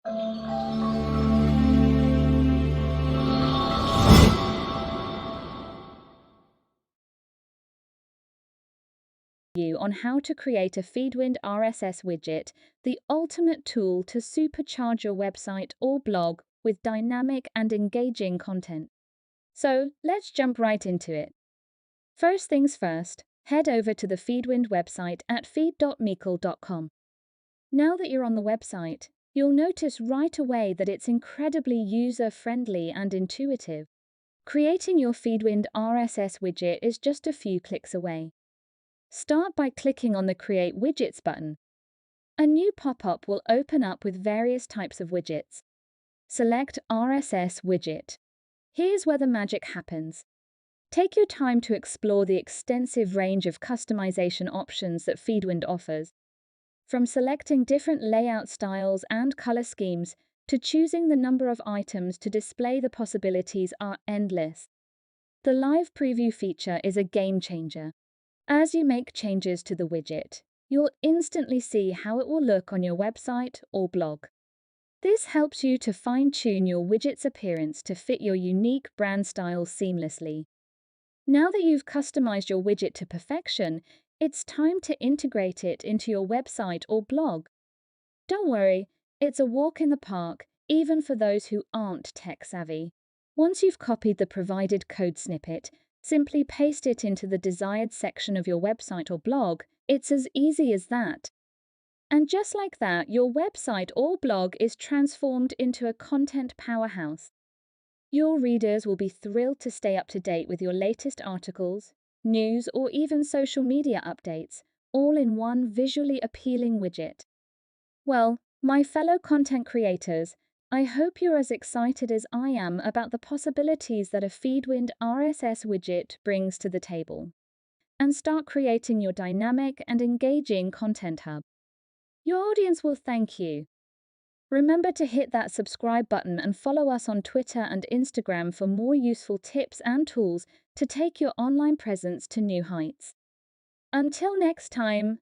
You on how to create a FeedWind RSS widget, the ultimate tool to supercharge your website or blog with dynamic and engaging content. So let's jump right into it. First things first, head over to the FeedWind website at feed.meekle.com. Now that you're on the website, you'll notice right away that it's incredibly user-friendly and intuitive. Creating your FeedWind RSS widget is just a few clicks away. Start by clicking on the Create Widgets button. A new pop-up will open up with various types of widgets. Select RSS Widget. Here's where the magic happens. Take your time to explore the extensive range of customization options that FeedWind offers. From selecting different layout styles and color schemes to choosing the number of items to display, the possibilities are endless. The live preview feature is a game changer. As you make changes to the widget, you'll instantly see how it will look on your website or blog. This helps you to fine-tune your widget's appearance to fit your unique brand style seamlessly. Now that you've customized your widget to perfection, it's time to integrate it into your website or blog. Don't worry, it's a walk in the park, even for those who aren't tech-savvy. Once you've copied the provided code snippet, simply paste it into the desired section of your website or blog. It's as easy as that. And just like that, your website or blog is transformed into a content powerhouse. Your readers will be thrilled to stay up to date with your latest articles, news, or even social media updates, all in one visually appealing widget. Well, my fellow content creators, I hope you're as excited as I am about the possibilities that a FeedWind RSS widget brings to the table. And start creating your dynamic and engaging content hub. Your audience will thank you. Remember to hit that subscribe button and follow us on Twitter and Instagram for more useful tips and tools to take your online presence to new heights. Until next time.